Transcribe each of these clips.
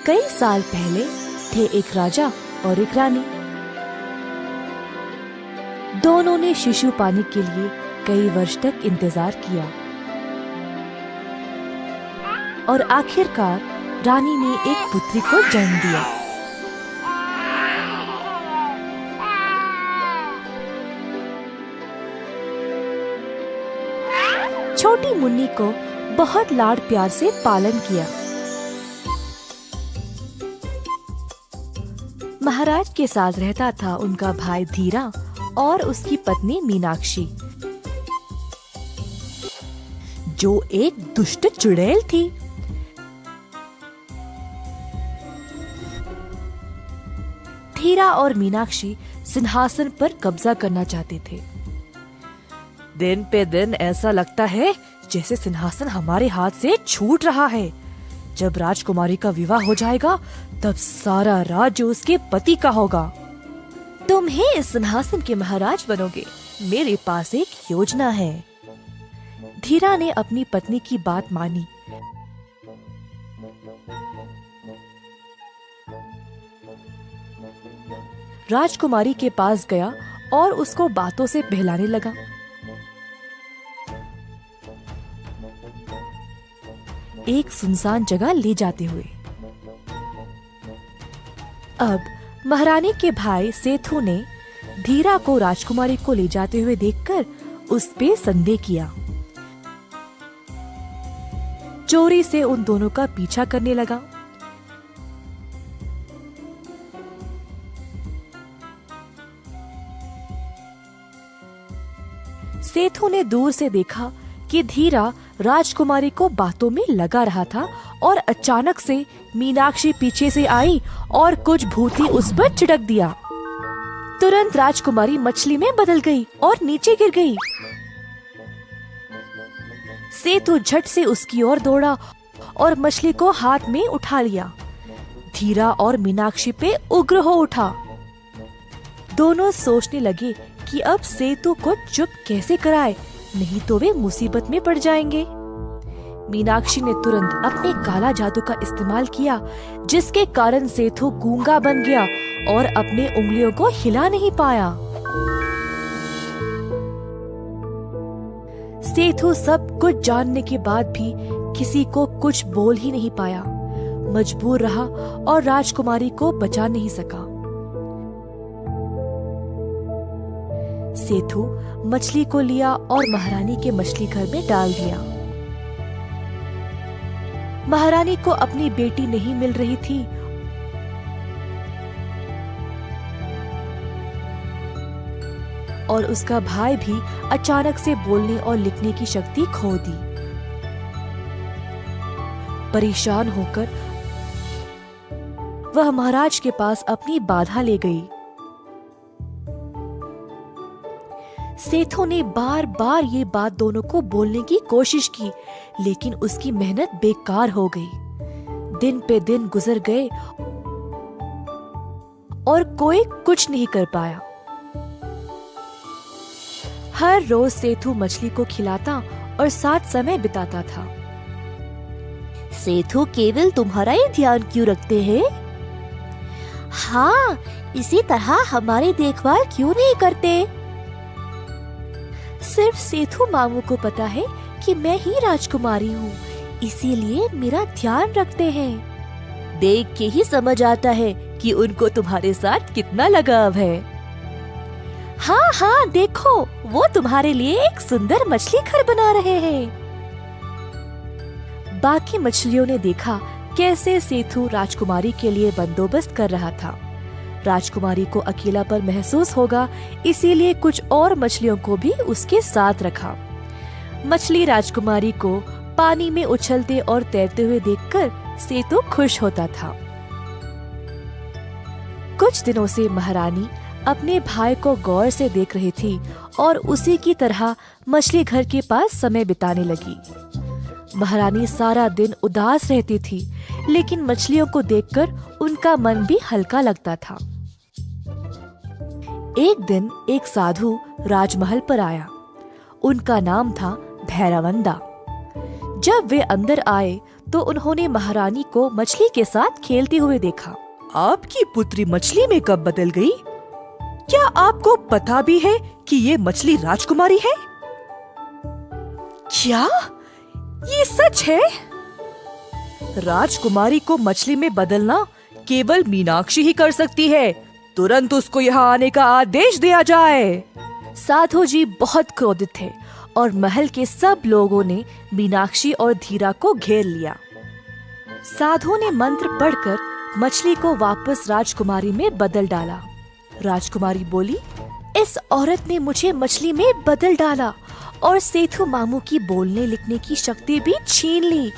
कई साल पहले थे एक राजा और एक रानी। दोनों ने शिशु पाने के लिए कई वर्ष तक इंतजार किया और आखिरकार रानी ने एक पुत्री को जन्म दिया। छोटी मुन्नी को बहुत लाड प्यार से पालन किया। महाराज के साथ रहता था उनका भाई धीरा और उसकी पत्नी मीनाक्षी, जो एक दुष्ट चुड़ैल थी। धीरा और मीनाक्षी सिंहासन पर कब्जा करना चाहते थे। दिन पे दिन ऐसा लगता है जैसे सिंहासन हमारे हाथ से छूट रहा है। जब राजकुमारी का विवाह हो जाएगा तब सारा राज्य उसके पति का होगा। तुम ही इस सिंहासन के महाराज बनोगे। मेरे पास एक योजना है। धीरा ने अपनी पत्नी की बात मानी। राजकुमारी के पास गया और उसको बातों से बहलाने लगा। एक सुनसान जगह ले जाते हुए। अब महारानी के भाई सेठू ने धीरा को राजकुमारी को ले जाते हुए देखकर उस पे संदेह किया। चोरी से उन दोनों का पीछा करने लगा। सेठू ने दूर से देखा कि धीरा राजकुमारी को बातों में लगा रहा था और अचानक से मीनाक्षी पीछे से आई और कुछ भूती उस पर छिड़क दिया। तुरंत राजकुमारी मछली में बदल गई और नीचे गिर गई। सेठू झट से उसकी ओर दौड़ा और मछली को हाथ में उठा लिया। धीरा और मीनाक्षी पे उग्र हो उठा। दोनों सोचने लगे कि अब सेठू को चुप कैसे कराए, नहीं तो वे मुसीबत में पड़ जाएंगे। मीनाक्षी ने तुरंत अपने काला जादू का इस्तेमाल किया, जिसके कारण सेठू गूंगा बन गया और अपने उंगलियों को हिला नहीं पाया। सेठू सब कुछ जानने के बाद भी किसी को कुछ बोल ही नहीं पाया। मजबूर रहा और राजकुमारी को बचा नहीं सका। सेठू मछली को लिया और महारानी के मछली घर में डाल दिया। महारानी को अपनी बेटी नहीं मिल रही थी और उसका भाई भी अचानक से बोलने और लिखने की शक्ति खो दी। परेशान होकर वह महाराज के पास अपनी बाधा ले गई। सेठू ने बार बार ये बात दोनों को बोलने की कोशिश की, लेकिन उसकी मेहनत बेकार हो गई। दिन पे दिन गुजर गए और कोई कुछ नहीं कर पाया। हर रोज सेठू मछली को खिलाता और साथ समय बिताता था। सेठू केवल तुम्हारा ही ध्यान क्यों रखते हैं? हाँ, इसी तरह हमारी देखभाल क्यों नहीं करते? सिर्फ सेठू मामू को पता है कि मैं ही राजकुमारी हूँ, इसीलिए मेरा ध्यान रखते हैं। देख के ही समझ आता है कि उनको तुम्हारे साथ कितना लगाव है। हाँ हाँ, देखो वो तुम्हारे लिए एक सुंदर मछली घर बना रहे हैं। बाकी मछलियों ने देखा कैसे सेठू राजकुमारी के लिए बंदोबस्त कर रहा था। राजकुमारी को अकेलापन महसूस होगा, इसीलिए कुछ और मछलियों को भी उसके साथ रखा। मछली राजकुमारी को पानी में उछलते और तैरते हुए देखकर सेठू खुश होता था। कुछ दिनों से महारानी अपने भाई को गौर से देख रही थी और उसी की तरह मछली घर के पास समय बिताने लगी। महारानी सारा दिन उदास रहती थी, लेकिन मछलियों को देखकर उनका मन भी हल्का लगता था। एक दिन एक साधु राजमहल पर आया। उनका नाम था भैरवंदा। जब वे अंदर आए तो उन्होंने महारानी को मछली के साथ खेलते हुए देखा। आपकी पुत्री मछली में कब बदल गई? क्या आपको पता भी है कि ये मछली राजकुमारी है? क्या ये सच है? राजकुमारी को मछली में बदलना केवल मीनाक्षी ही कर सकती है। तुरंत उसको यहाँ आने का आदेश दिया जाए। साधु जी बहुत क्रोधित थे और महल के सब लोगों ने मीनाक्षी और धीरा को घेर लिया। साधु ने मंत्र पढ़कर मछली को वापस राजकुमारी में बदल डाला। राजकुमारी बोली, इस औरत ने मुझे मछली में बदल डाला और सेठू मामू की बोलने लिखने की शक्ति भी छीन ली,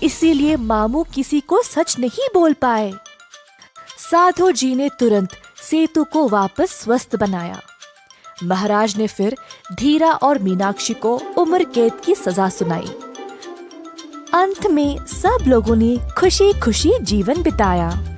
इसीलिए मामू किसी को सच नहीं बोल पाए। साधु जी ने तुरंत सेतु को वापस स्वस्थ बनाया। महाराज ने फिर धीरा और मीनाक्षी को उम्र कैद की सजा सुनाई। अंत में सब लोगों ने खुशी खुशी जीवन बिताया।